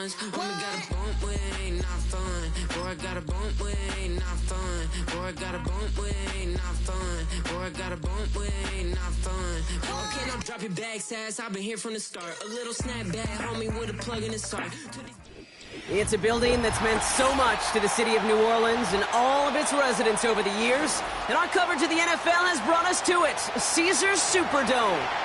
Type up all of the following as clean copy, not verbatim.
ones. Homie got a bump with ain't not fun. Boy, I got a bump with ain't not fun. Boy, I got a bump with ain't not fun. Boy, I got a bump with ain't not fun. Okay, now drop your bags, ass. I've been here from the start. A little snapback, homie, with a plug in the start. It's a building that's meant so much to the city of New Orleans and all of its residents over the years. And our coverage of the NFL has brought us to it, Caesars Superdome.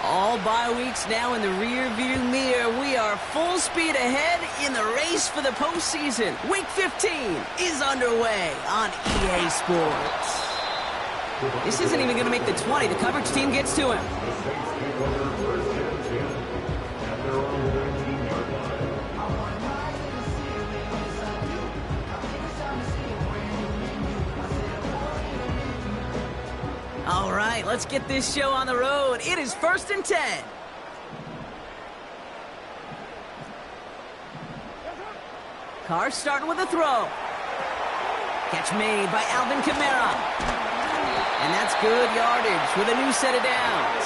All bye weeks now in the rear-view mirror. We are full speed ahead in the race for the postseason. Week 15 is underway on EA Sports. This isn't even going to make the 20. The coverage team gets to him. All right, let's get this show on the road. It is 1st and 10. Carr starting with a throw. Catch made by Alvin Kamara. And that's good yardage with a new set of downs.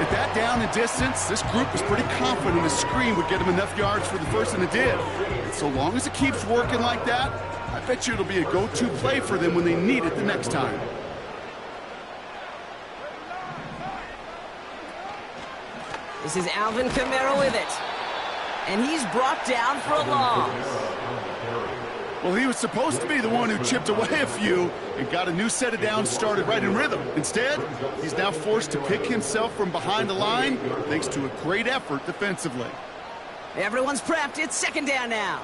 At that down and distance, this group was pretty confident the screen would get them enough yards for the first, and it did. And so long as it keeps working like that, I bet you it'll be a go-to play for them when they need it the next time. This is Alvin Kamara with it. And he's brought down for a loss. Well, he was supposed to be the one who chipped away a few and got a new set of downs started right in rhythm. Instead, he's now forced to pick himself from behind the line thanks to a great effort defensively. Everyone's prepped. It's 2nd down now.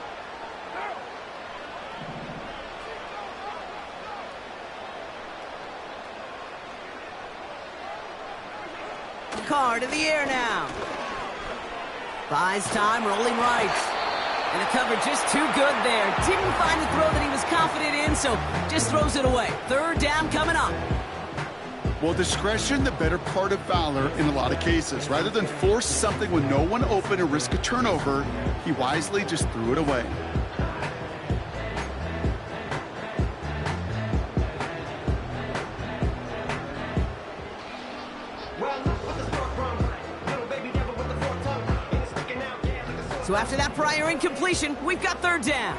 Carr to the air now. Buys time, rolling right. And the coverage just too good there. Didn't find the throw that he was confident in, so just throws it away. 3rd down coming up. Well, discretion, the better part of valor in a lot of cases. Rather than force something with no one open and risk a turnover, he wisely just threw it away. So after that prior incompletion, we've got 3rd down.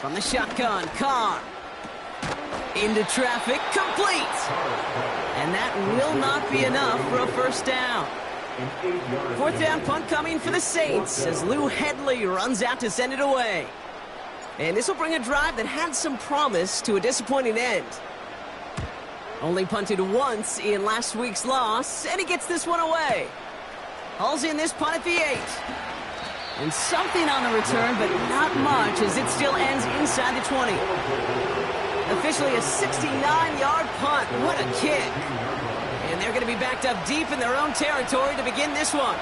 From the shotgun, Carr. Into traffic, complete. And that will not be enough for a 1st down. 4th down punt coming for the Saints as Lou Hedley runs out to send it away. And this will bring a drive that had some promise to a disappointing end. Only punted once in last week's loss, and he gets this one away. Hauls in this punt at the 8. And something on the return, but not much, as it still ends inside the 20. Officially a 69-yard punt. What a kick. And they're going to be backed up deep in their own territory to begin this one.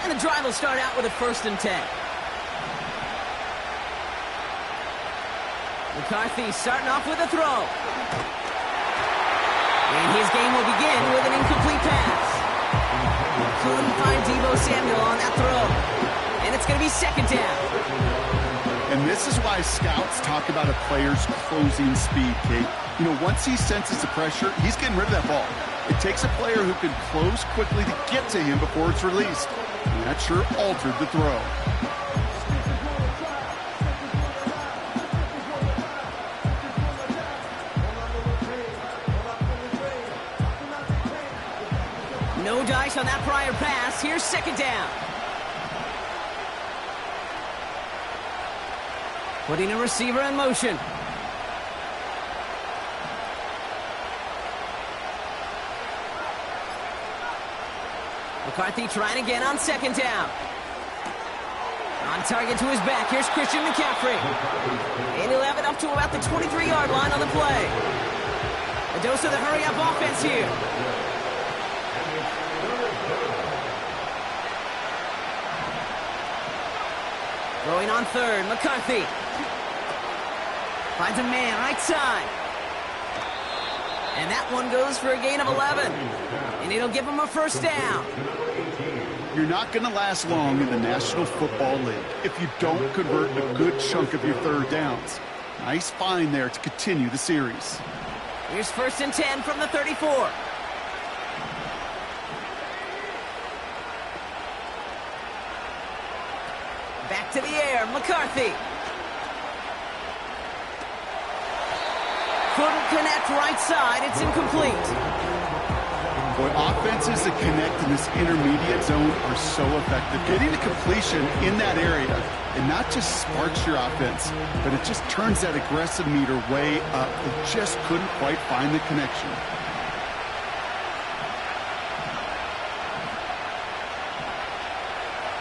And the drive will start out with a 1st and 10. McCarthy starting off with a throw. And his game will begin with an incomplete pass. Couldn't find Deebo Samuel on that throw. And it's going to be 2nd down. And this is why scouts talk about a player's closing speed, Kate. You know, once he senses the pressure, he's getting rid of that ball. It takes a player who can close quickly to get to him before it's released. And that sure altered the throw. No dice on that prior pass. Here's 2nd down. Putting a receiver in motion. McCarthy trying again on second down. On target to his back. Here's Christian McCaffrey. And he'll have it up to about the 23-yard line on the play. A dose of the hurry-up offense here. Throwing on third, McCarthy. Finds a man right side. And that one goes for a gain of 11. And it'll give him a first down. You're not going to last long in the National Football League if you don't convert a good chunk of your third downs. Nice find there to continue the series. Here's 1st and 10 from the 34. Back to the air, McCarthy. Couldn't connect right side, it's incomplete. Boy, offenses that connect in this intermediate zone are so effective. Getting the completion in that area, it not just sparks your offense, but it just turns that aggressive meter way up. They just couldn't quite find the connection.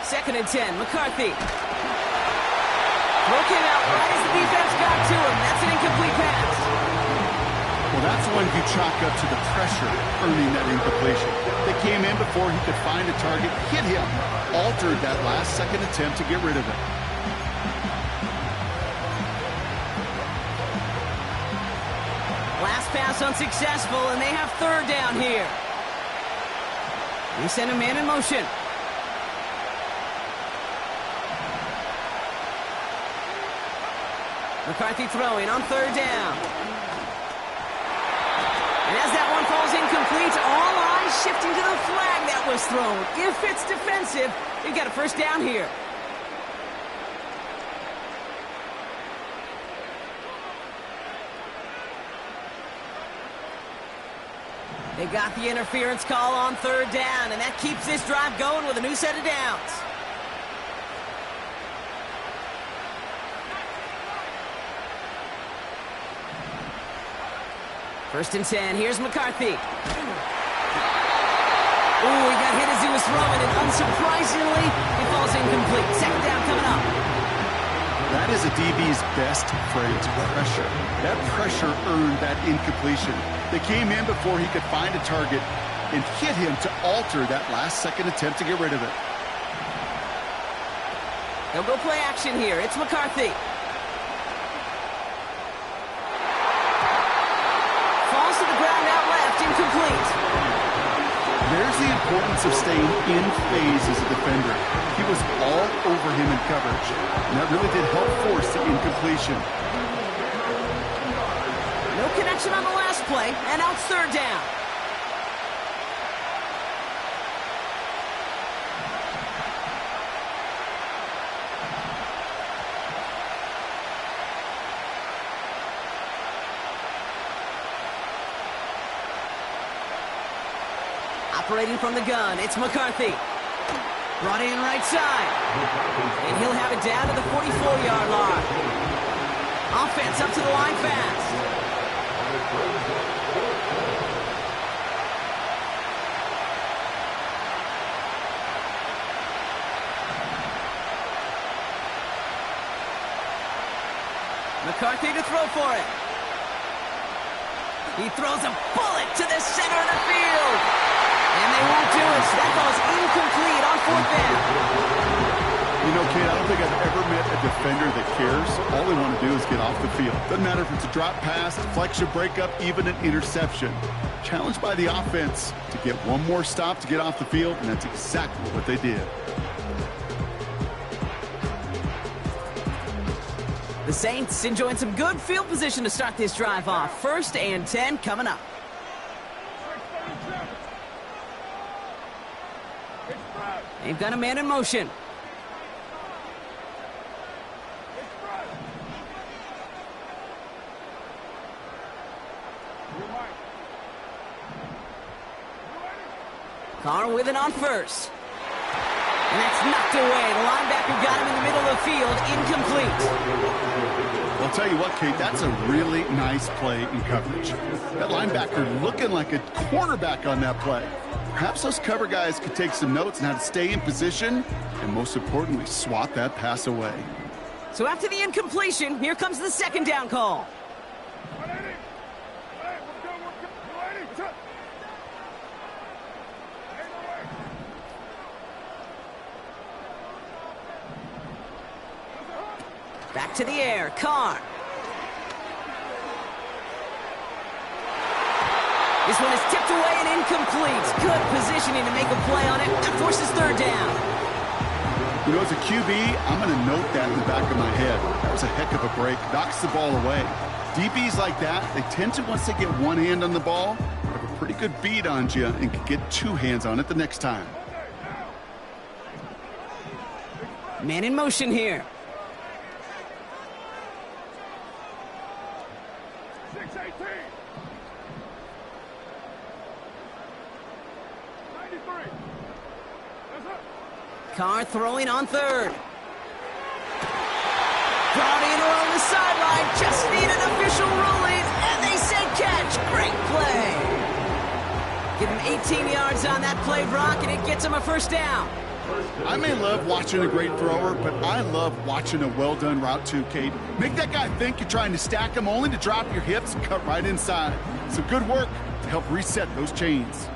Second and 10, McCarthy. Throw came out right as the defense got to him. That's an incomplete pass. Well, that's one you chalk up to the pressure earning that incompletion. They came in before he could find a target, hit him, altered that last-second attempt to get rid of it. Last pass unsuccessful, and they have third down here. They send a man in motion. McCarthy throwing on third down. And as that one falls incomplete, all eyes shifting to the flag that was thrown. If it's defensive, they've got a first down here. They got the interference call on third down, and that keeps this drive going with a new set of downs. First and 10, here's McCarthy. Ooh, he got hit as he was throwing, and unsurprisingly, he falls incomplete. Second down coming up. That is a DB's best phrase, pressure. That pressure earned that incompletion. They came in before he could find a target and hit him to alter that last-second attempt to get rid of it. They'll go play action here. It's McCarthy. Falls to the ground out left, incomplete. There's the importance of staying in phase as a defender. He was all over him in coverage, and that really did help force the incompletion. No connection on the last play, and now it's third down. Operating from the gun, it's McCarthy. Brought in right side. And he'll have it down to the 44-yard line. Offense up to the line fast. McCarthy to throw for it. He throws a bullet to the center of the field. And they won't do it, so that ball's incomplete on fourth down. You know, Kate, I don't think I've ever met a defender that cares. All they want to do is get off the field. Doesn't matter if it's a drop pass, deflection, breakup, even an interception. Challenged by the offense to get one more stop to get off the field, and that's exactly what they did. The Saints enjoying some good field position to start this drive off. 1st and 10 coming up. They've got a man in motion. Carr with it on first. And that's knocked away. The linebacker got him in the middle of the field. Incomplete. I'll tell you what, Kate, that's a really nice play in coverage. That linebacker looking like a cornerback on that play. Perhaps those cover guys could take some notes on how to stay in position and, most importantly, swat that pass away. So after the incompletion, here comes the second down call. Back to the air, Carr. This one is tipped away and incomplete. Good positioning to make a play on it. That forces third down. You know, as a QB, I'm going to note that in the back of my head. That was a heck of a break. Knocks the ball away. DBs like that, they tend to, once they get one hand on the ball, have a pretty good beat on you and can get two hands on it the next time. Man in motion here. Carr throwing on third. Brought in along the sideline. Just need an official ruling. And they say catch. Great play. Give him 18 yards on that play, Brock, and it gets him a first down. I may love watching a great thrower, but I love watching a well-done route too, Kate. Make that guy think you're trying to stack him only to drop your hips and cut right inside. So good work to help reset those chains.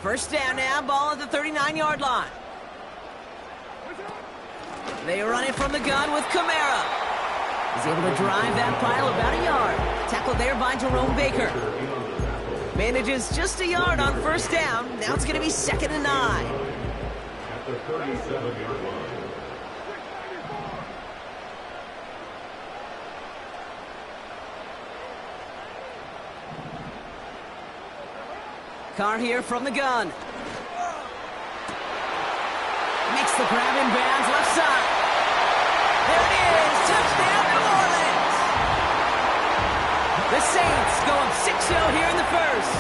First down now, ball at the 39-yard line. They run it from the gun with Kamara. He's able to drive that pile about a yard. Tackled there by Jerome Baker. Manages just a yard on first down. Now it's going to be 2nd and 9. At the 37-yard line. Carr here from the gun. Makes the grab in bounds, left side. There it is, touchdown New Orleans. The Saints go up 6-0 here in the first.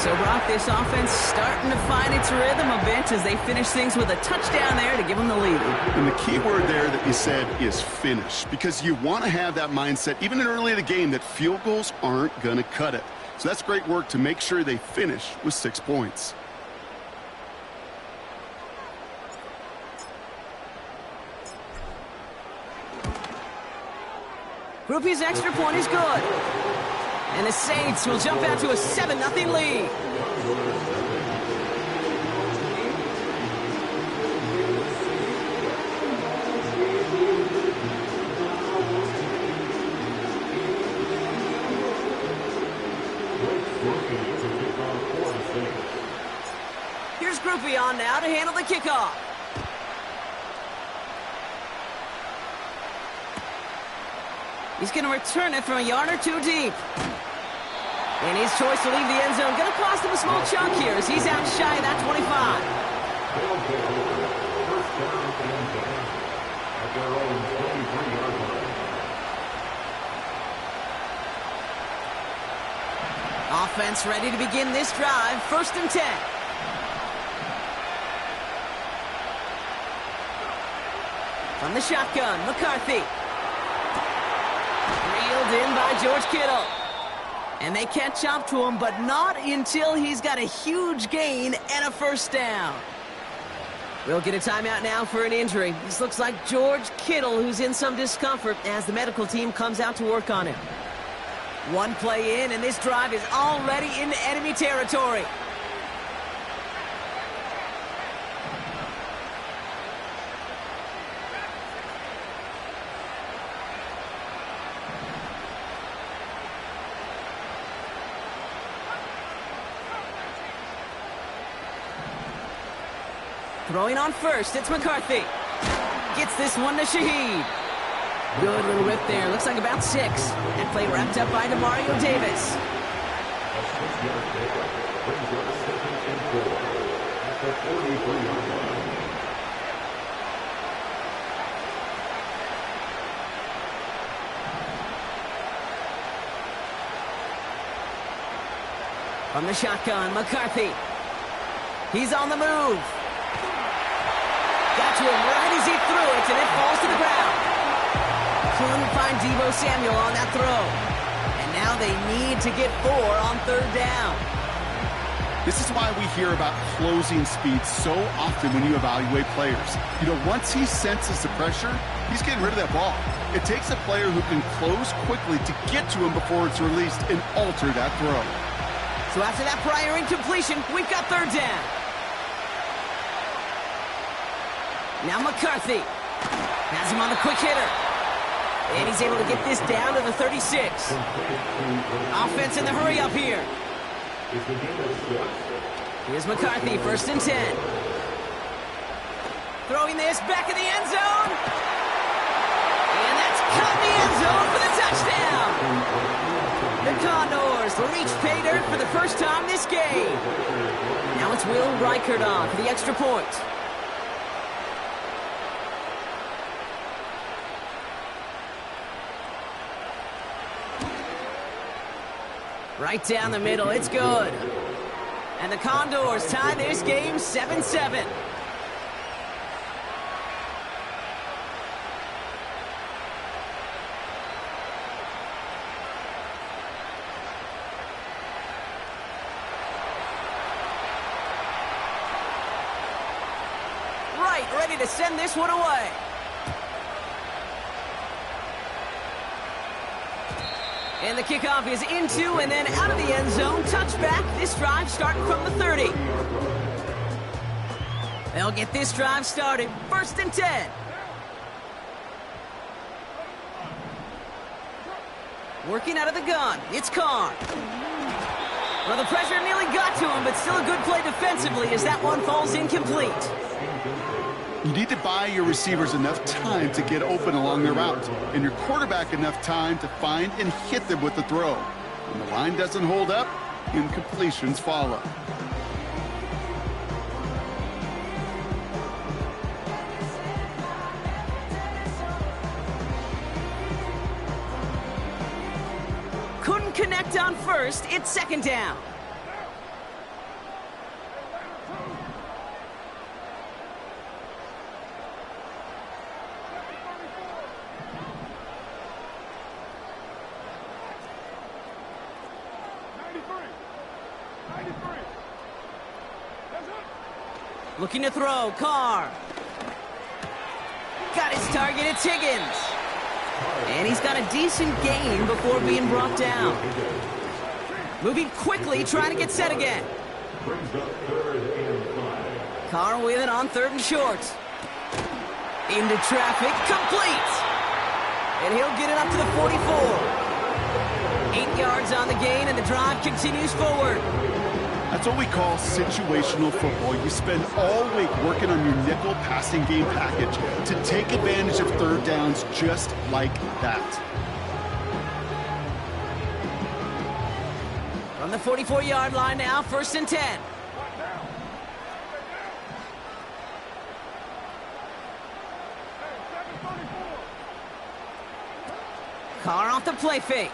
So Brock, this offense starting to find its rhythm a bit as they finish things with a touchdown there to give them the lead. And the key word there that you said is finish, because you want to have that mindset, even in early in the game, that field goals aren't going to cut it. So that's great work to make sure they finish with 6 points. Grupe's extra point is good. And the Saints will jump out to a 7-0 lead. Here's Grupe on now to handle the kickoff. He's going to return it from a yard or two deep. And his choice to leave the end zone going to cost him a small chunk here as he's out shy of that 25. Offense ready to begin this drive. 1st and 10. From the shotgun, McCarthy. Reeled in by George Kittle. And they catch up to him, but not until he's got a huge gain and a first down. We'll get a timeout now for an injury. This looks like George Kittle, who's in some discomfort as the medical team comes out to work on him. One play in, and this drive is already into enemy territory. Throwing on first, it's McCarthy. Gets this one to Shaheed. Good little rip there. Looks like about 6. That play wrapped up by Demario Davis. From the shotgun, McCarthy. He's on the move. Got to him right as he threw it, and it falls to the ground. Couldn't find Deebo Samuel on that throw. And now they need to get 4 on 3rd down. This is why we hear about closing speed so often when you evaluate players. You know, once he senses the pressure, he's getting rid of that ball. It takes a player who can close quickly to get to him before it's released and alter that throw. So after that prior incompletion, we've got third down. Now McCarthy has him on the quick hitter. And he's able to get this down to the 36. Offense in the hurry up here. Here's McCarthy, 1st and 10. Throwing this back in the end zone. And that's caught in the end zone for the touchdown. The Condors reach pay dirt for the first time this game. Now it's Will Reichert on for the extra point. Right down the middle, it's good. And the Condors tie this game 7-7. Right, ready to send this one away. And the kickoff is into and then out of the end zone. Touchback. This drive starting from the 30. They'll get this drive started. 1st and 10. Working out of the gun. It's Carr. Well, the pressure nearly got to him, but still a good play defensively as that one falls incomplete. You need to buy your receivers enough time to get open along their route, and your quarterback enough time to find and hit them with the throw. When the line doesn't hold up, incompletions follow. Couldn't connect on 1st. It's 2nd down. Looking to throw, Carr. Got his target, it's Higgins. And he's got a decent gain before being brought down. Moving quickly, trying to get set again. Carr with it on 3rd and short. Into traffic, complete. And he'll get it up to the 44. 8 yards on the gain, and the drive continues forward. That's what we call situational football. You spend all week working on your nickel passing game package to take advantage of 3rd downs just like that. From the 44-yard line now, 1st and 10. Carr off the play fake.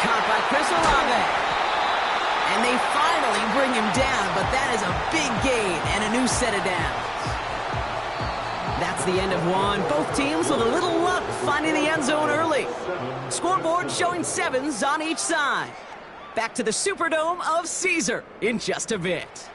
Caught by Chris Olave. And they finally bring him down, but that is a big gain and a new set of downs. That's the end of one. Both teams with a little luck finding the end zone early. Scoreboard showing 7s on each side. Back to the Superdome of Caesar in just a bit.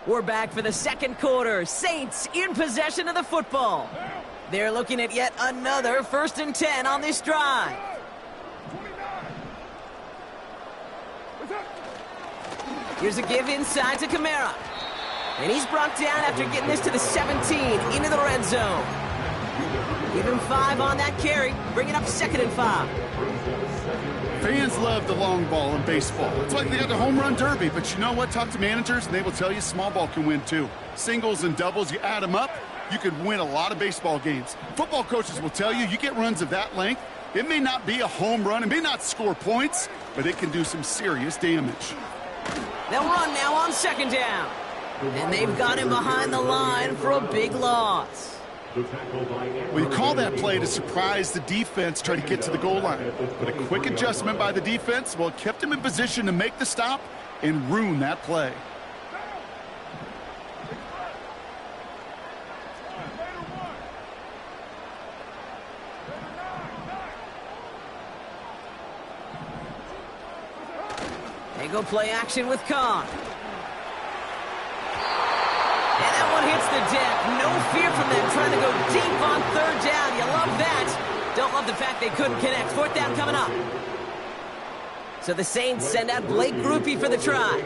We're back for the second quarter. Saints in possession of the football. They're looking at yet another 1st and 10 on this drive. Here's a give inside to Kamara. And he's brought down after getting this to the 17 into the red zone. Give him 5 on that carry. Bring it up 2nd and 5. Fans love the long ball in baseball. It's like they got the home run derby. But you know what? Talk to managers, and they will tell you small ball can win too. Singles and doubles, you add them up, you could win a lot of baseball games. Football coaches will tell you get runs of that length. It may not be a home run. It may not score points, but it can do some serious damage. They'll run now on 2nd down. And they've got him behind the line for a big loss. Well, you call that play to surprise the defense, try to get to the goal line. But a quick adjustment by the defense, well, it kept him in position to make the stop and ruin that play. They go play action with Khan. And that one hits the deck. No fear from them trying to go deep on 3rd down. You love that. Don't love the fact they couldn't connect. 4th down coming up. So the Saints send out Blake Grupe for the try.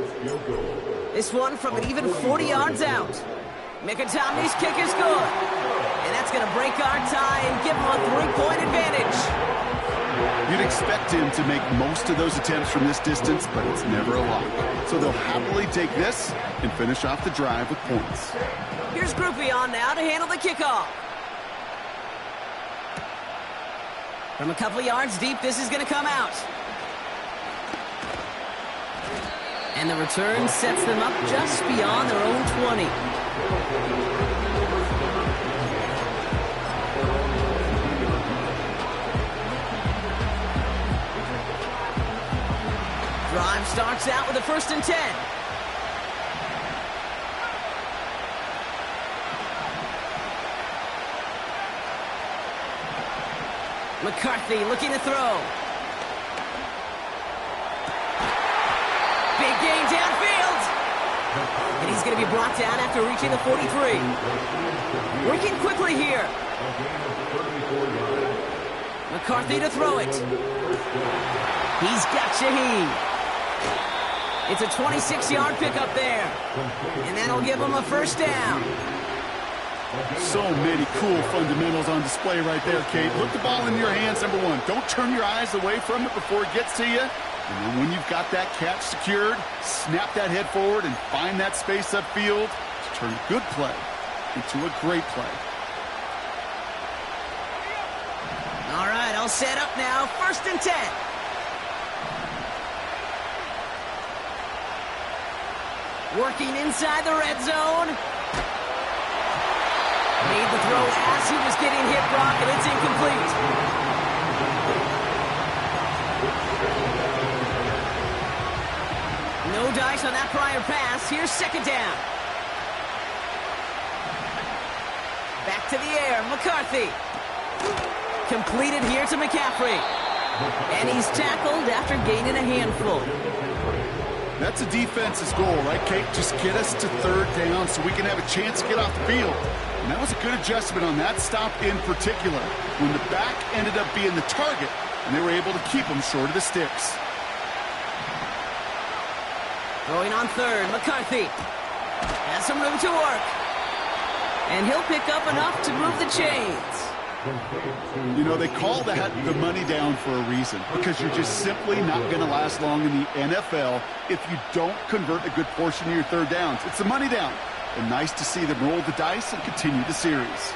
This one from an even 40 yards out. Mikatomni's kick is good. And that's going to break our tie and give them a 3-point advantage. You'd expect him to make most of those attempts from this distance, but it's never a lock. So they'll happily take this and finish off the drive with points. Here's Grupe on now to handle the kickoff. From a couple of yards deep, this is going to come out. And the return sets them up just beyond their own 20. Drive starts out with a 1st and 10. McCarthy looking to throw. Big gain downfield. And he's going to be brought down after reaching the 43. Working quickly here. McCarthy to throw it. He's got Shaheed. It's a 26-yard pickup there. And that'll give him a 1st down. So many cool fundamentals on display right there, Kate. Look the ball in your hands, number 1. Don't turn your eyes away from it before it gets to you. And then when you've got that catch secured, snap that head forward and find that space upfield to turn a good play into a great play. All right, all set up now. 1st and 10. Working inside the red zone. Made the throw as he was getting hit, Brock, and it's incomplete. No dice on that prior pass. Here's 2nd down. Back to the air. McCarthy. Completed here to McCaffrey. And he's tackled after gaining a handful. That's a defense's goal, right, Kate? Just get us to 3rd down so we can have a chance to get off the field. And that was a good adjustment on that stop in particular, when the back ended up being the target, and they were able to keep him short of the sticks. Throwing on 3rd, McCarthy. Has some room to work. And he'll pick up enough to move the chains. You know, they call that the money down for a reason, because you're just simply not going to last long in the NFL if you don't convert a good portion of your 3rd downs. It's the money down. And nice to see them roll the dice and continue the series.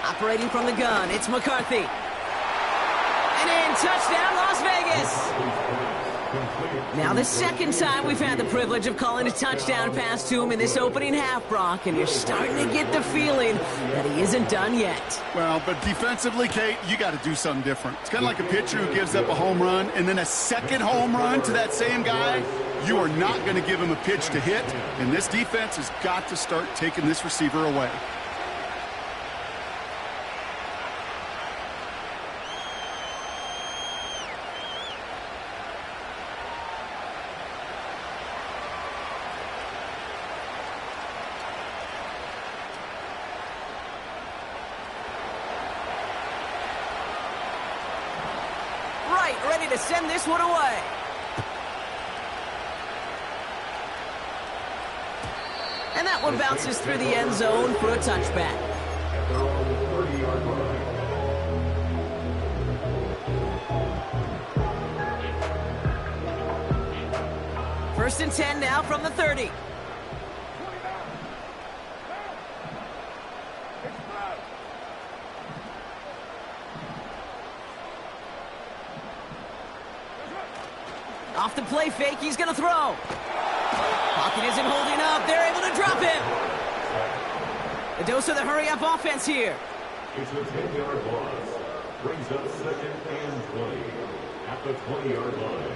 Operating from the gun, it's McCarthy. And in, touchdown, Las Vegas. Now the 2nd time we've had the privilege of calling a touchdown pass to him in this opening half, Brock, and you're starting to get the feeling that he isn't done yet. Well, but defensively, Kate, you got to do something different. It's kind of like a pitcher who gives up a home run and then a 2nd home run to that same guy. You are not going to give him a pitch to hit, and this defense has got to start taking this receiver away. Right, ready to send this one away. And that one bounces through the end zone for a touchback. At their own 30-yard line. First and 10 now from the 30. Off the play fake, he's going to throw. Pocket isn't holding up. They're able to drop him. A dose of the hurry-up offense here. It's a 10-yard loss. Brings up 2nd and 20 at the 20-yard line.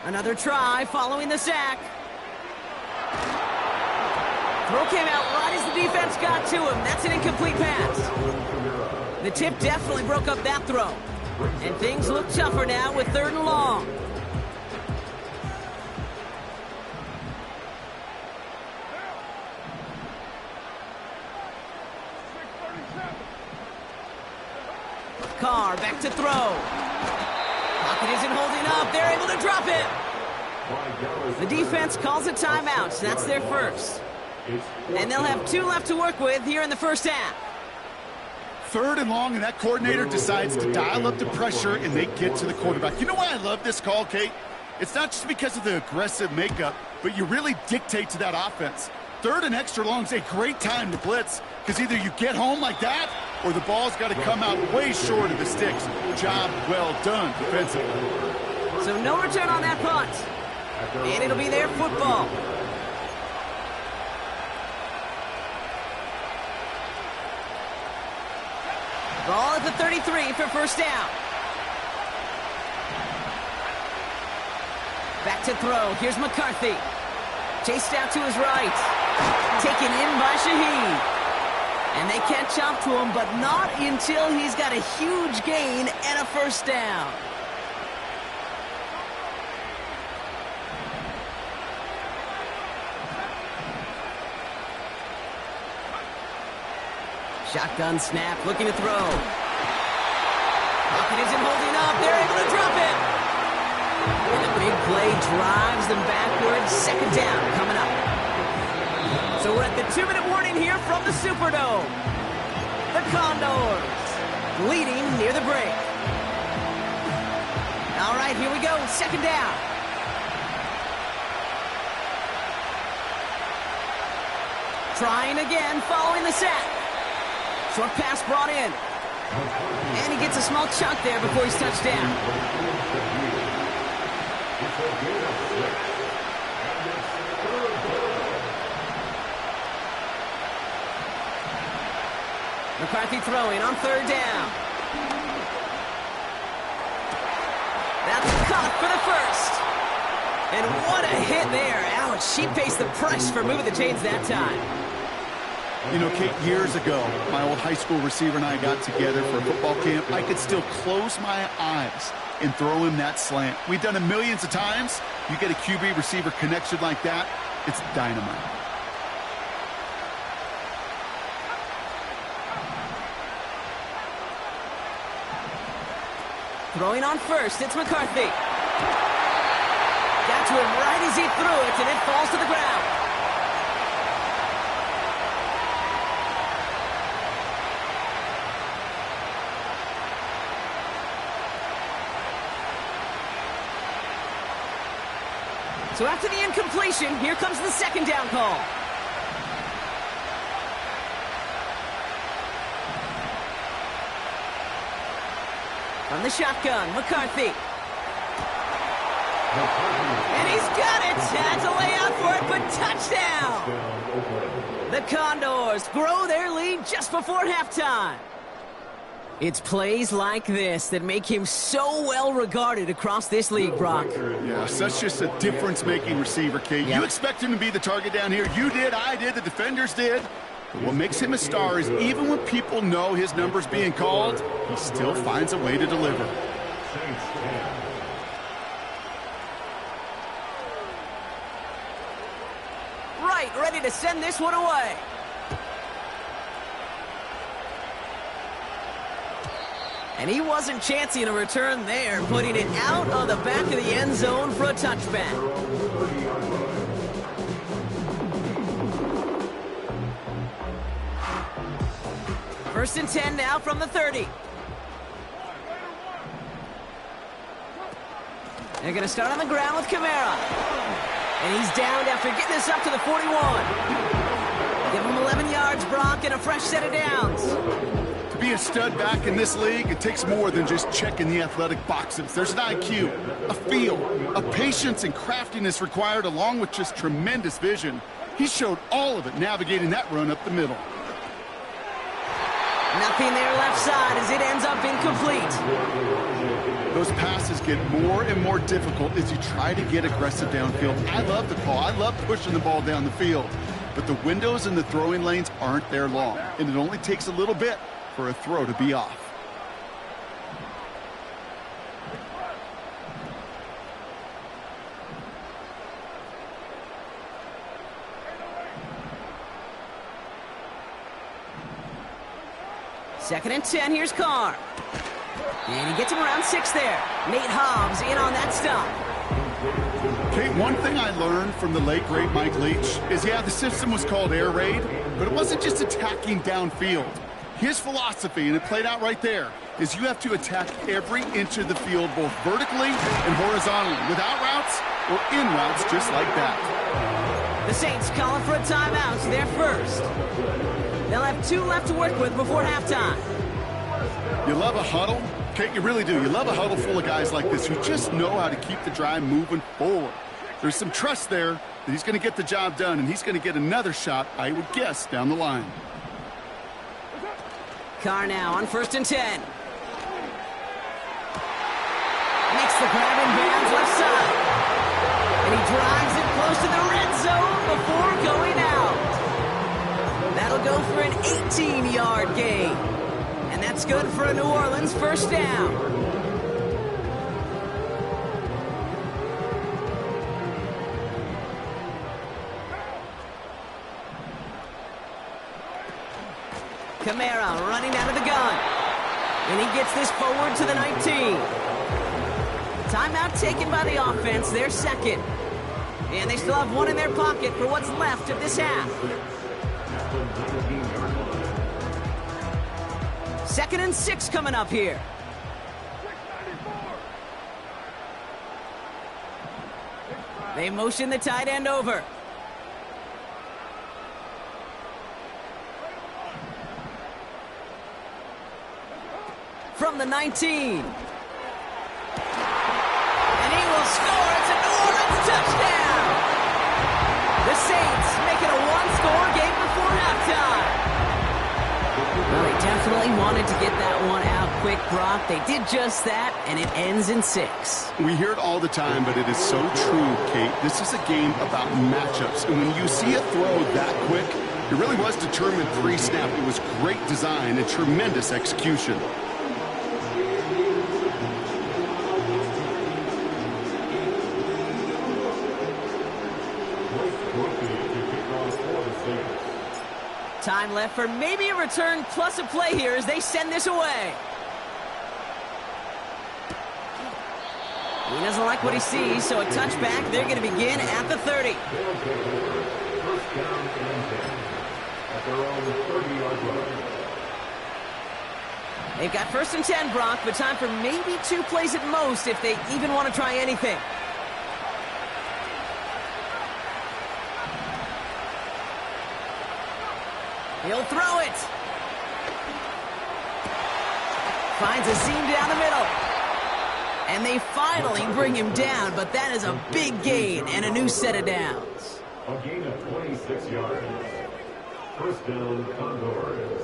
Another try following the sack. Throw came out right as the defense got to him. That's an incomplete pass. The tip definitely broke up that throw. And things look tougher now with 3rd and long. Carr back to throw. Pocket isn't holding up. They're able to drop it. The defense calls a timeout, so that's their first. And they'll have 2 left to work with here in the first half. 3rd and long, and that coordinator decides to dial up the pressure, and they get to the quarterback. You know why I love this call, Kate? It's not just because of the aggressive makeup, but you really dictate to that offense. 3rd and extra long is a great time to blitz, because either you get home like that, or the ball's got to come out way short of the sticks. Job well done defensively. So no return on that punt. And it'll be their football. Ball at the 33 for first down. Back to throw. Here's McCarthy. Chased out to his right. Taken in by Shaheed. And they catch up to him, but not until he's got a huge gain and a first down. Shotgun snap, looking to throw. Pocket isn't holding up. They're able to drop it. And a big play drives them backwards. 2nd down coming up. So we're at the 2-minute warning here from the Superdome. The Condors leading near the break. All right, here we go. 2nd down. Trying again following the sack. Short pass brought in. And he gets a small chunk there before he's touched down. McCarthy throwing on 3rd down. That's caught for the first. And what a hit there. Ouch, she faced the price for moving the chains that time. You know, Kate, years ago, my old high school receiver and I got together for a football camp. I could still close my eyes and throw him that slant. We've done it millions of times. You get a QB receiver connection like that, it's dynamite. Throwing on first, it's McCarthy. Got to him right as he threw it, and it falls to the ground. So after the incompletion, here comes the 2nd down call. From the shotgun, McCarthy. And he's got it. Had to lay out for it, but touchdown. The Condors grow their lead just before halftime. It's plays like this that make him so well regarded across this league, Brock. Yeah, such just a difference-making receiver, Kate. Yep. You expect him to be the target down here. You did, I did, the defenders did. But what makes him a star is even when people know his number's being called, he still finds a way to deliver. Right, ready to send this one away. And he wasn't chancing a return there, putting it out of the back of the end zone for a touchback. First and 10 now from the 30. They're going to start on the ground with Kamara. And he's downed after getting this up to the 41. Give him 11 yards, Brock, and a fresh set of downs. To be a stud back in this league, it takes more than just checking the athletic boxes. There's an IQ, a feel, a patience and craftiness required, along with just tremendous vision. He showed all of it navigating that run up the middle. Nothing there left side as it ends up incomplete. Those passes get more and more difficult as you try to get aggressive downfield. I love the call. I love pushing the ball down the field. But the windows in the throwing lanes aren't there long, and it only takes a little bit for a throw to be off. Second and 10, here's Carr. And he gets him around 6 there. Nate Hobbs in on that stop. Kate, one thing I learned from the late, great Mike Leach is, yeah, the system was called air raid, but it wasn't just attacking downfield. His philosophy, and it played out right there, is you have to attack every inch of the field, both vertically and horizontally, without routes or in routes just like that. The Saints calling for a timeout, so they're first. They'll have 2 left to work with before halftime. You love a huddle? Kate, you really do. You love a huddle full of guys like this who just know how to keep the drive moving forward. There's some trust there that he's going to get the job done, and he's going to get another shot, I would guess, down the line. Carr now on first and 10. Makes the grab in bounds left side. And he drives it close to the red zone before going out. That'll go for an 18-yard gain. And that's good for a New Orleans first down. Kamara running out of the gun. And he gets this forward to the 19. Timeout taken by the offense, their second. And they still have 1 in their pocket for what's left of this half. Second and 6 coming up here. They motion the tight end over. From the 19. And he will score. It's a New Orleans touchdown. The Saints make it a 1-score game before halftime. Well, they definitely wanted to get that one out quick, Brock. They did just that, and it ends in 6. We hear it all the time, but it is so true, Kate. This is a game about matchups. And when you see a throw that quick, it really was determined pre-snap. It was great design and tremendous execution. Time left for maybe a return plus a play here as they send this away. He doesn't like what he sees, so a touchback. They're going to begin at the 30. First down and 10 at their own 30-yard line. They've got first and 10, Brock, but time for maybe 2 plays at most if they even want to try anything. He'll throw it. Finds a seam down the middle. And they finally bring him down, but that is a big gain and a new set of downs. A gain of 26 yards. First down, Condors.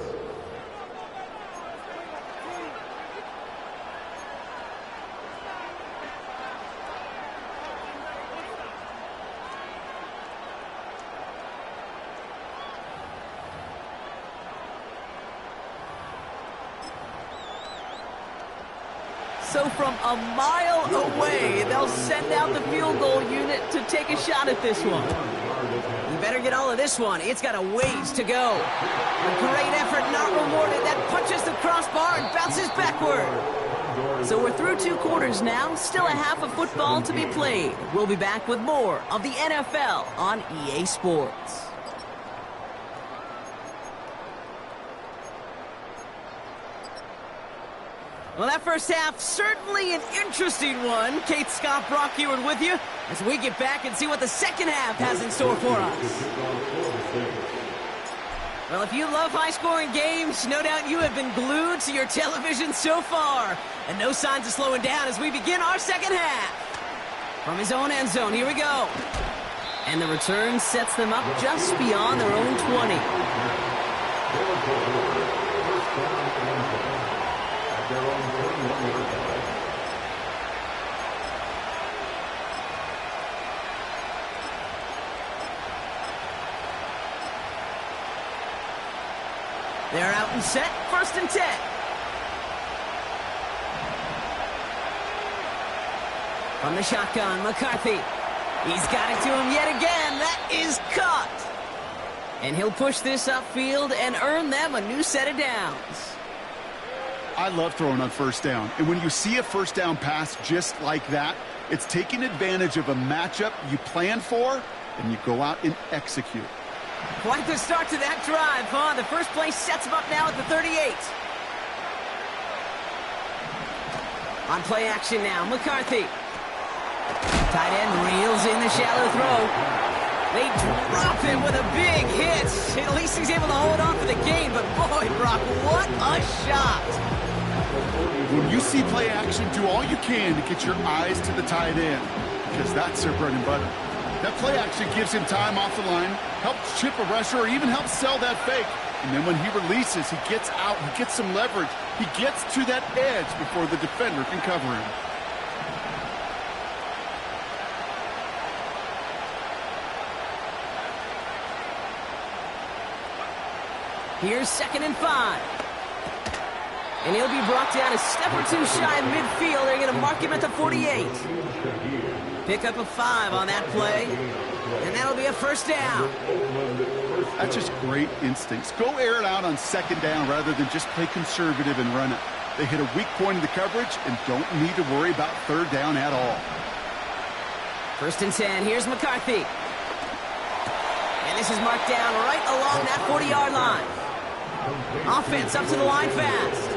So from a mile away, they'll send out the field goal unit to take a shot at this one. The better get all of this one. It's got a ways to go. A great effort, not rewarded. That punches the crossbar and bounces backward. So we're through 2 quarters now. Still a half of football to be played. We'll be back with more of the NFL on EA Sports. Well, that first half, certainly an interesting one. Kate Scott, Brock Eward with you as we get back and see what the second half has in store for us. Well, if you love high-scoring games, no doubt you have been glued to your television so far. And no signs of slowing down as we begin our second half. From his own end zone, here we go. And the return sets them up just beyond their own 20. They're out and set, 1st and 10. From the shotgun, McCarthy. He's got it to him yet again. That is caught. And he'll push this upfield and earn them a new set of downs. I love throwing on 1st down. And when you see a 1st down pass just like that, it's taking advantage of a matchup you plan for, and you go out and execute. Quite the start to that drive, huh? The first play sets him up now at the 38. On play action now, McCarthy. Tight end reels in the shallow throw. They drop him with a big hit. At least he's able to hold on for the gain, but boy, Brock, what a shot. When you see play action, do all you can to get your eyes to the tight end, because that's their bread and butter. That play action gives him time off the line, helps chip a rusher, or even helps sell that fake. And then when he releases, he gets out, he gets some leverage. He gets to that edge before the defender can cover him. Here's 2nd and 5. And he'll be brought down a step or 2 shy of midfield. They're going to mark him at the 48. Pick up a 5 on that play. And that'll be a 1st down. That's just great instincts. Go air it out on 2nd down rather than just play conservative and run it. They hit a weak point in the coverage and don't need to worry about 3rd down at all. 1st and 10. Here's McCarthy. And this is marked down right along that 40-yard line. Offense up to the line fast.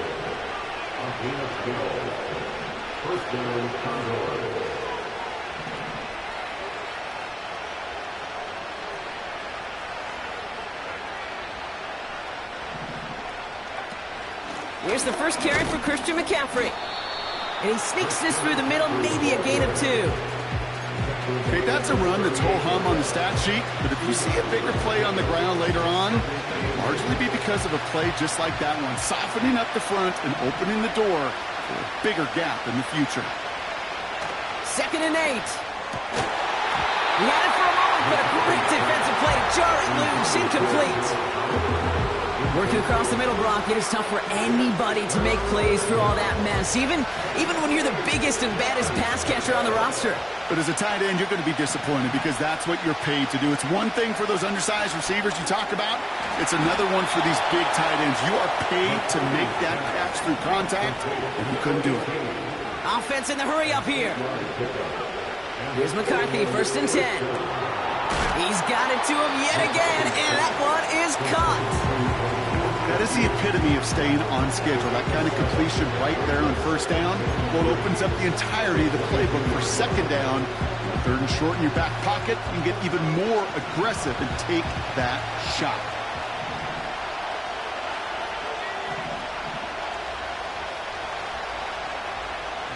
Here's the first carry for Christian McCaffrey. And he sneaks this through the middle, maybe a gain of 2. Okay, that's a run that's ho-hum on the stat sheet, but if you see a bigger play on the ground later on, it'll largely be because of a play just like that one, softening up the front and opening the door for a bigger gap in the future. 2nd and 8. He had it for a moment, but a great defensive play. Jarring loose, incomplete. Working across the middle, Brock, it is tough for anybody to make plays through all that mess, even when you're the biggest and baddest pass catcher on the roster. But as a tight end, you're going to be disappointed because that's what you're paid to do. It's one thing for those undersized receivers you talk about. It's another one for these big tight ends. You are paid to make that catch through contact, and you couldn't do it. Offense in the hurry up here. Here's McCarthy, 1st and 10. He's got it to him yet again, and that one is caught. That is the epitome of staying on schedule. That kind of completion right there on 1st down. Well, it opens up the entirety of the playbook for 2nd down. 3rd and short in your back pocket. You can get even more aggressive and take that shot.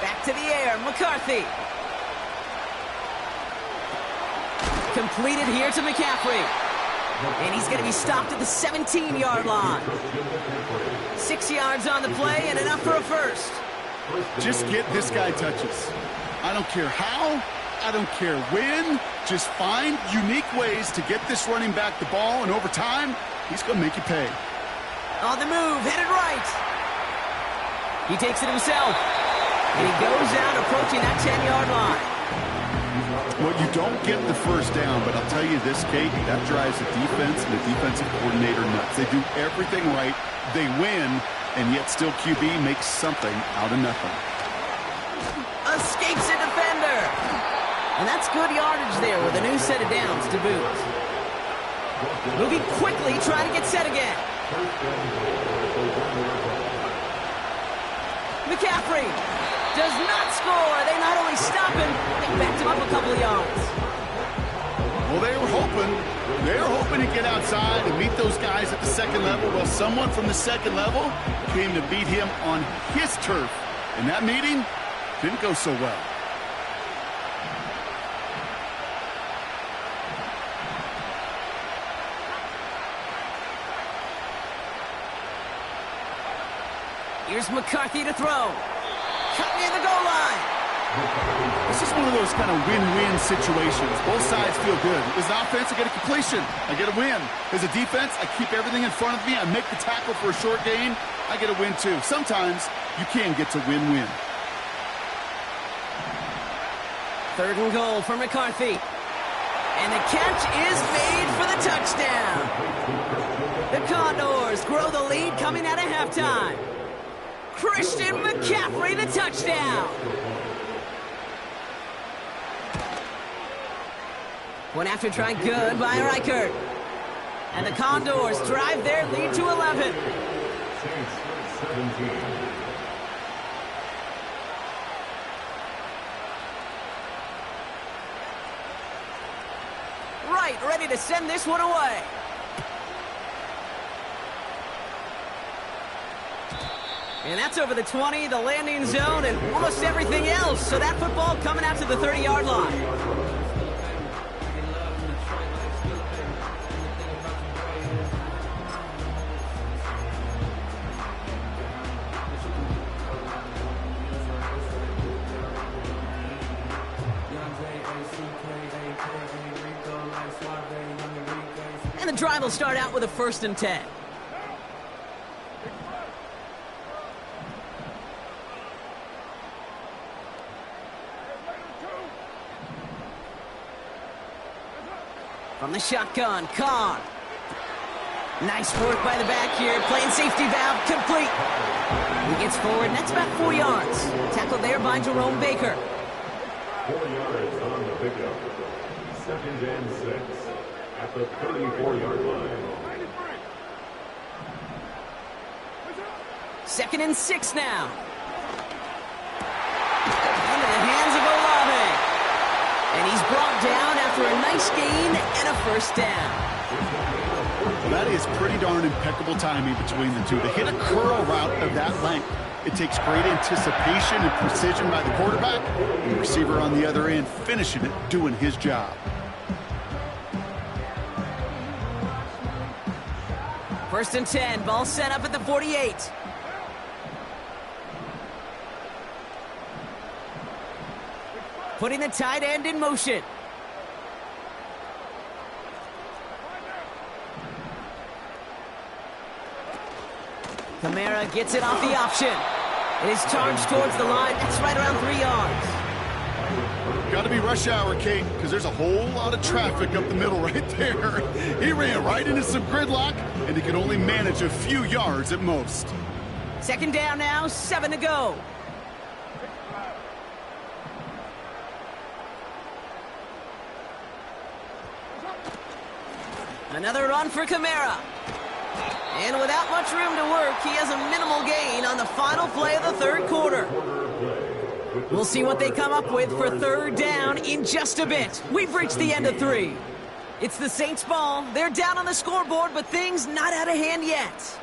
Back to the air, McCarthy. Completed here to McCaffrey. And he's going to be stopped at the 17-yard line. 6 yards on the play and enough for a 1st. Just get this guy touches. I don't care how, I don't care when. Just find unique ways to get this running back the ball, and over time, he's going to make you pay. On the move, headed right. He takes it himself. And he goes down approaching that 10-yard line. Well, you don't get the first down, but I'll tell you this, Kate, that drives the defense and the defensive coordinator nuts. They do everything right, they win, and yet still QB makes something out of nothing. Escapes a defender. And that's good yardage there with a new set of downs to boot. Moving quickly, trying to get set again. McCaffrey does not score. They not only stop him, they backed him up a couple of yards. Well, they were hoping to get outside and meet those guys at the second level. Well, someone from the second level came to beat him on his turf. And that meeting didn't go so well. Here's McCarthy to throw. Cut near the goal line. This is one of those kind of win-win situations. Both sides feel good. As an offense, I get a completion. I get a win. As a defense, I keep everything in front of me. I make the tackle for a short gain. I get a win, too. Sometimes you can get to win-win. 3rd and goal for McCarthy. And the catch is made for the touchdown. The Condors grow the lead coming out of halftime. Christian McCaffrey, the touchdown. Went after try good by Reichert. And the Condors drive their lead to 11. Right, ready to send this one away. And that's over the 20, the landing zone, and almost everything else. So that football coming out to the 30-yard line. And the drive will start out with a 1st and 10. From the shotgun, Carr. Nice work by the back here. Playing safety valve complete. He gets forward, and that's about 4 yards. Tackled there by Jerome Baker. 4 yards on the pickup. 2nd and 6 at the 34-yard line. 2nd and 6 now. Into the hands of Olave. And he's brought down after a nice gain and a 1st down. That is pretty darn impeccable timing between the two. To hit a curl route of that length, it takes great anticipation and precision by the quarterback, and the receiver on the other end finishing it, doing his job. 1st and 10, ball set up at the 48. Putting the tight end in motion. Kamara gets it off the option. It is charged towards the line. That's right around 3 yards. Got to be rush hour, Kate, because there's a whole lot of traffic up the middle right there. He ran right into some gridlock, and he could only manage a few yards at most. 2nd down now, 7 to go. Another run for Kamara. And without much room to work, he has a minimal gain on the final play of the 3rd quarter. We'll see what they come up with for 3rd down in just a bit. We've reached the end of 3. It's the Saints' ball. They're down on the scoreboard, but things not out of hand yet.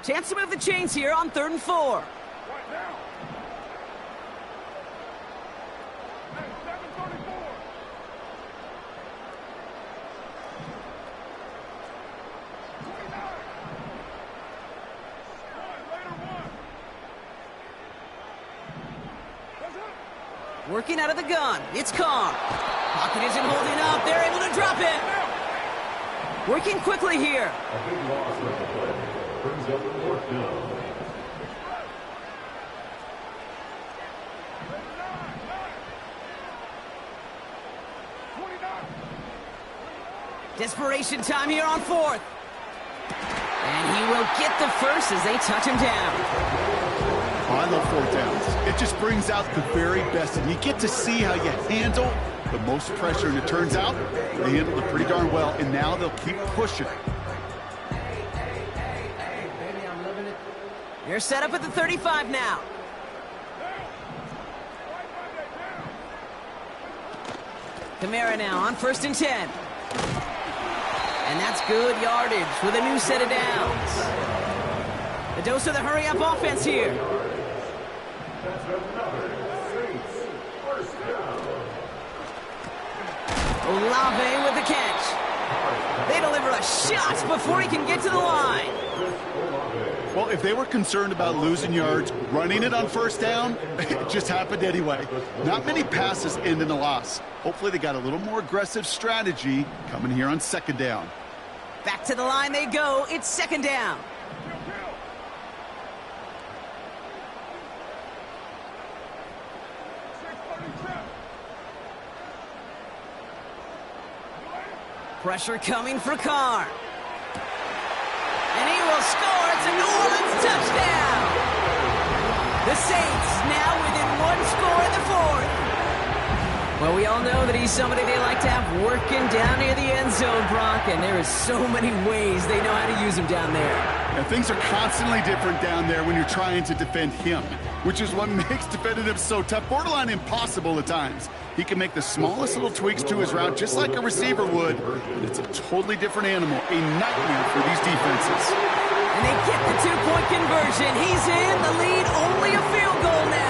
Chance to move the chains here on 3rd and 4. Working out of the gun. It's Carr. Pocket isn't holding up. They're able to drop it. Working quickly here. A big loss of the play. Brings up 4th down. Desperation time here on 4th. And he will get the first as they touch him down. I love 4th downs. It just brings out the very best, and you get to see how you handle the most pressure, and it turns out they handled it pretty darn well, and now they'll keep pushing. They're set up at the 35 now. Kamara now on 1st and 10. And that's good yardage with a new set of downs. A dose of the hurry-up offense here. That's another Saints 1st down. Olave with the catch. They deliver a shot before he can get to the line. Well, if they were concerned about losing yards, running it on 1st down, it just happened anyway. Not many passes end in a loss. Hopefully they got a little more aggressive strategy coming here on 2nd down. Back to the line they go. It's 2nd down. Pressure coming for Carr. And he will score. It's a New Orleans touchdown. The Saints now within 1 score in the 4th. Well, we all know that he's somebody they like to have working down near the end zone, Brock, and there is so many ways they know how to use him down there. And things are constantly different down there when you're trying to defend him, which is what makes defending him so tough, borderline impossible at times. He can make the smallest little tweaks to his route just like a receiver would, but it's a totally different animal, a nightmare for these defenses. And they get the 2-point conversion. He's in the lead, only a field goal now.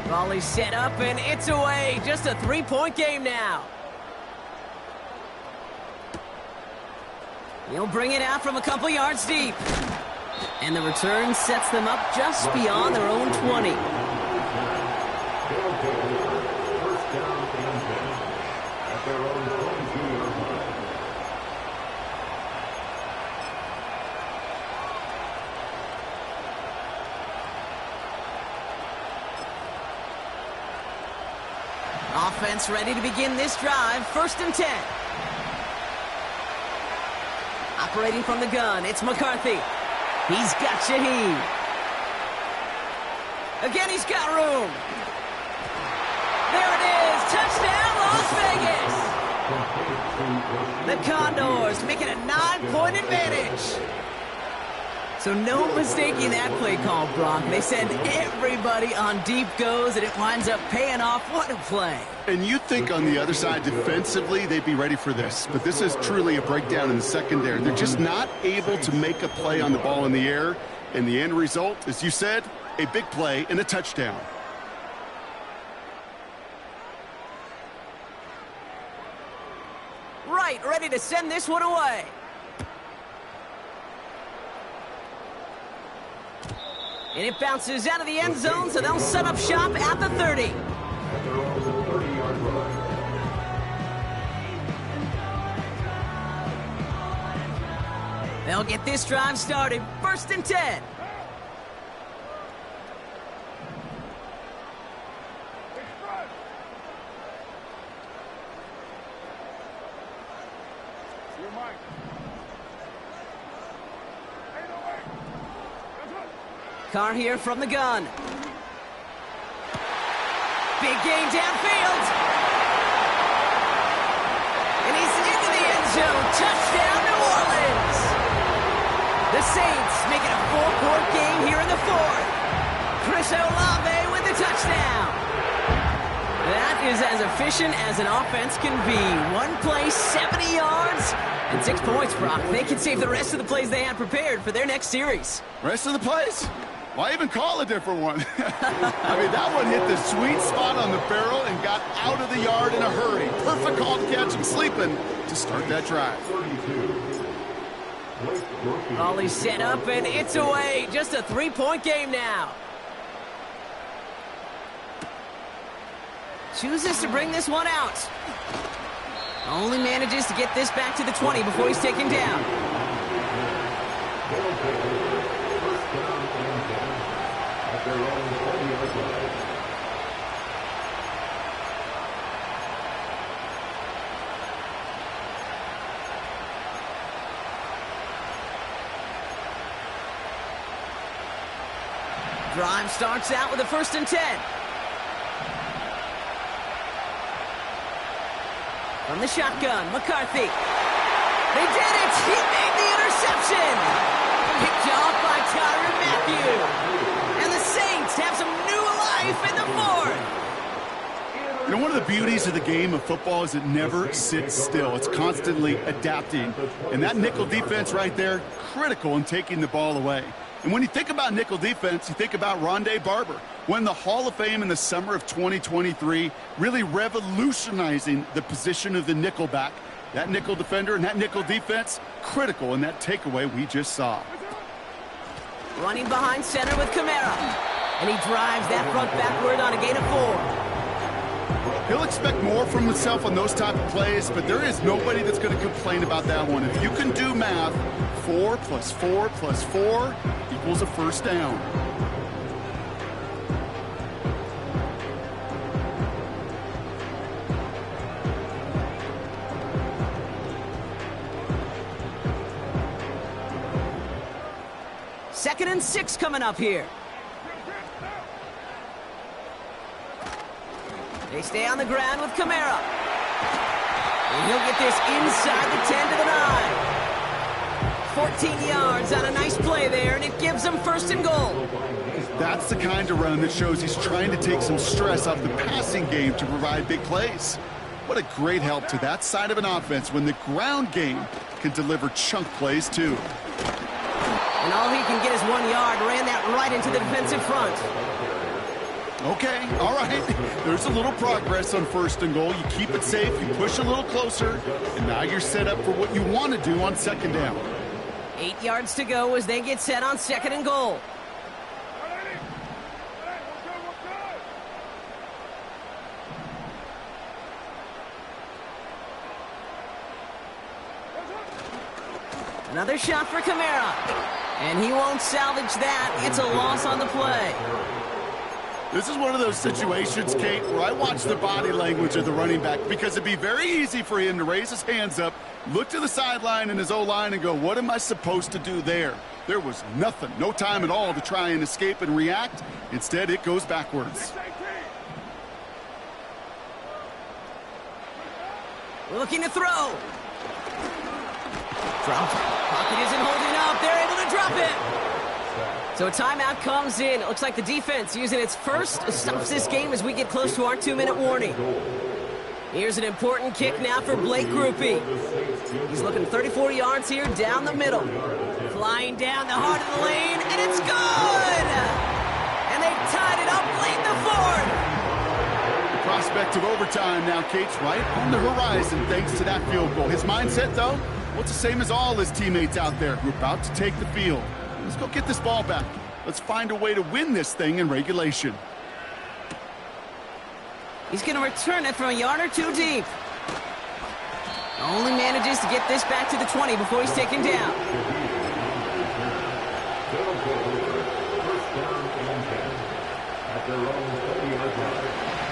Volley set up and it's away. Just a 3-point game now. He'll bring it out from a couple yards deep. And the return sets them up just beyond their own 20. First down and 10 at their own 22-yard line. Offense ready to begin this drive. 1st and 10. Operating from the gun, it's McCarthy. He's got Shaheed. Again, he's got room. There it is. Touchdown, Las Vegas. The Condors make it a 9-point advantage. So no mistaking that play call, Brock. They send everybody on deep goes, and it winds up paying off. What a play. And you'd think on the other side, defensively, they'd be ready for this. But this is truly a breakdown in the secondary. They're just not able to make a play on the ball in the air. And the end result, as you said, a big play and a touchdown. Right, ready to send this one away. And it bounces out of the end zone, so they'll set up shop at the 30. At their own 30-yard line. They'll get this drive started. 1st and 10. Carr here from the gun. Big gain downfield. And he's into the end zone. Touchdown, New Orleans. The Saints make it a 4-point game here in the 4th. Chris Olave with the touchdown. That is as efficient as an offense can be. One play, 70 yards, and 6 points, Brock. They can save the rest of the plays they had prepared for their next series. Rest of the plays? Why even call a different one? I mean, that one hit the sweet spot on the barrel and got out of the yard in a hurry. Perfect call to catch him sleeping to start that drive. Volley set up, and it's away. Just a 3-point game now. Chooses to bring this one out. Only manages to get this back to the 20 before he's taken down. Drive starts out with a 1st and 10. From the shotgun, McCarthy. They did it! He made the interception! Picked off by Tyrann Mathieu. And the Saints have some new life in the 4th. You know, one of the beauties of the game of football is it never sits still. It's constantly adapting. And that nickel defense right there, critical in taking the ball away. And when you think about nickel defense, you think about Rondé Barber, won the Hall of Fame in the summer of 2023, really revolutionizing the position of the nickelback. That nickel defender and that nickel defense, critical in that takeaway we just saw. Running behind center with Kamara. And he drives that front backward on a gain of 4. He'll expect more from himself on those type of plays, but there is nobody that's going to complain about that one. If you can do math, 4 + 4 + 4 equals a 1st down. Second and 6 coming up here. They stay on the ground with Kamara. And he'll get this inside the 10 to the 9. 14 yards on a nice play there, and it gives them 1st and goal. That's the kind of run that shows he's trying to take some stress off the passing game to provide big plays. What a great help to that side of an offense when the ground game can deliver chunk plays too. And all he can get is 1 yard. Ran that right into the defensive front. Okay, all right. There's a little progress on 1st and goal. You keep it safe, you push a little closer, and now you're set up for what you want to do on 2nd down. 8 yards to go as they get set on 2nd and goal. Another shot for Kamara. And he won't salvage that. It's a loss on the play. This is one of those situations, Kate, where I watch the body language of the running back because it'd be very easy for him to raise his hands up, look to the sideline in his O-line and go, what am I supposed to do there? There was nothing, no time at all to try and escape and react. Instead, it goes backwards. Looking to throw. Drop. Pocket isn't holding up. They're able to drop it. So a timeout comes in. It looks like the defense using its first stops this game as we get close to our 2-minute warning. Here's an important kick now for Blake Grupe. He's looking 34 yards here down the middle. Flying down the heart of the lane, and it's good! And they've tied it up late in the 4th. The prospect of overtime now, Kate's right on the horizon thanks to that field goal. His mindset, though, well, it's the same as all his teammates out there who are about to take the field. Let's go get this ball back. Let's find a way to win this thing in regulation. He's going to return it from a yard or 2 deep. Only manages to get this back to the 20 before he's taken down.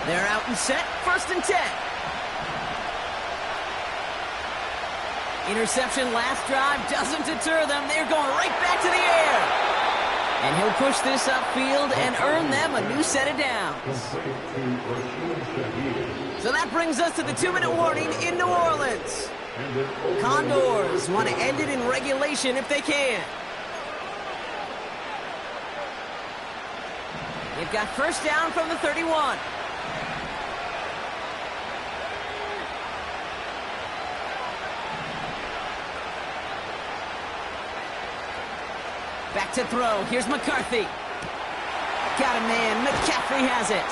They're out and set. 1st and 10. Interception last drive doesn't deter them. They're going right back to the air. And he'll push this upfield and earn them a new set of downs. So that brings us to the 2-minute warning in New Orleans. Condors want to end it in regulation if they can. They've got 1st down from the 31. Back to throw. Here's McCarthy. Got a man. McCaffrey has it.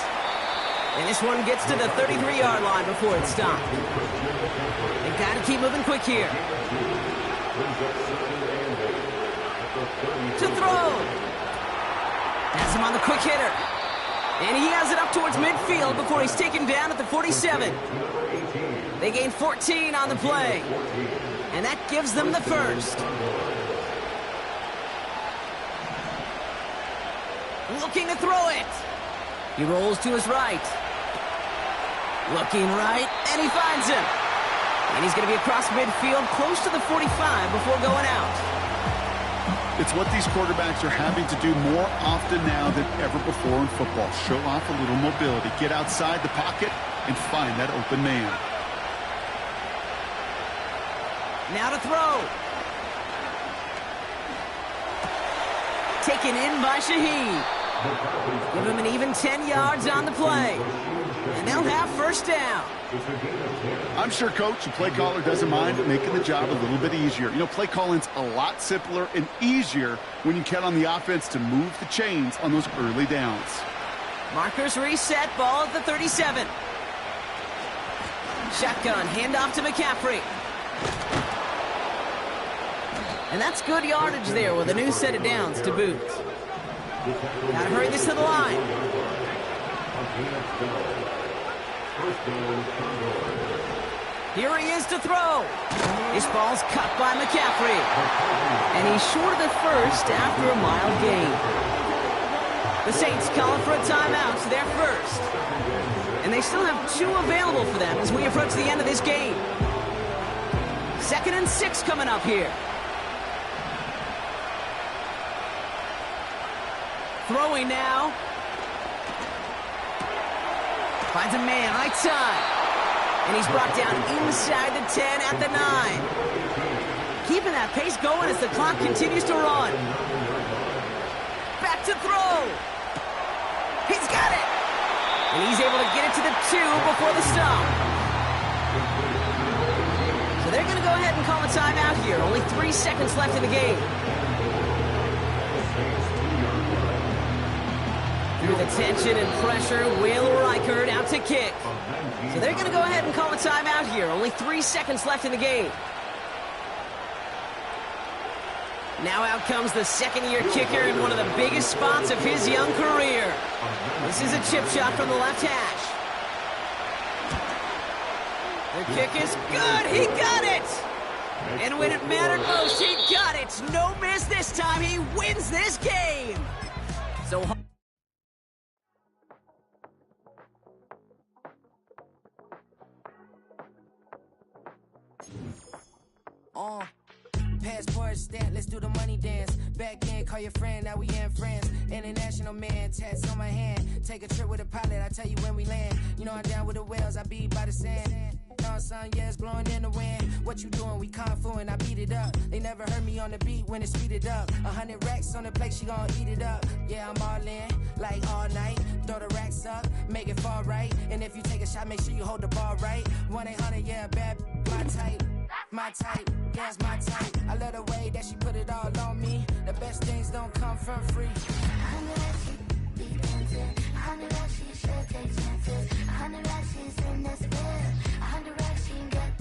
And this one gets to the 33-yard line before it's stopped. They've got to keep moving quick here. To throw. Has him on the quick hitter. And he has it up towards midfield before he's taken down at the 47. They gain 14 on the play. And that gives them the first. Looking to throw it. He rolls to his right. Looking right, and he finds him. And he's going to be across midfield, close to the 45 before going out. It's what these quarterbacks are having to do more often now than ever before in football. Show off a little mobility. Get outside the pocket and find that open man. Now to throw. Taken in by Shaheed. Give him an even 10 yards on the play. And they'll have first down. I'm sure coach and play caller doesn't mind making the job a little bit easier. You know, play calling's a lot simpler and easier when you count on the offense to move the chains on those early downs. Markers reset, ball at the 37. Shotgun, handoff to McCaffrey. And that's good yardage there with a new set of downs to boot. Gotta hurry this to the line. Here he is to throw. This ball's cut by McCaffrey. And he's short of the first after a mild gain. The Saints calling for a timeout, so they're first. And they still have 2 available for them as we approach the end of this game. 2nd and 6 coming up here. Throwing now. Finds a man, right side. And he's brought down inside the 10 at the 9. Keeping that pace going as the clock continues to run. Back to throw. He's got it. And he's able to get it to the 2 before the stop. So they're going to go ahead and call a timeout here. Only 3 seconds left in the game. Through the tension and pressure, Will Reichard out to kick. So they're going to go ahead and call a timeout here. Only 3 seconds left in the game. Now out comes the second-year kicker in one of the biggest spots of his young career. This is a chip shot from the left hash. The kick is good. He got it. And when it mattered most, he got it. No miss this time. He wins this game. So passport stamp, let's do the money dance. Back in, call your friend, now we in France. International man, tats on my hand. Take a trip with a pilot, I tell you when we land. You know I'm down with the whales, I be by the sand. Sun, yeah, it's blowing in the wind. What you doing? We kung fu and I beat it up. They never heard me on the beat when it's speeded up. 100 racks on the plate, she gon' eat it up. Yeah, I'm all in, like all night. Throw the racks up, make it fall right. And if you take a shot, make sure you hold the ball right. 1-800, yeah, bad, my type. My type, yeah, it's my type. I love the way that she put it all on me. The best things don't come from free. 100 racks, she be tempted. 100 racks, she should take chances. 100 racks, she's in this bed. 100 racks.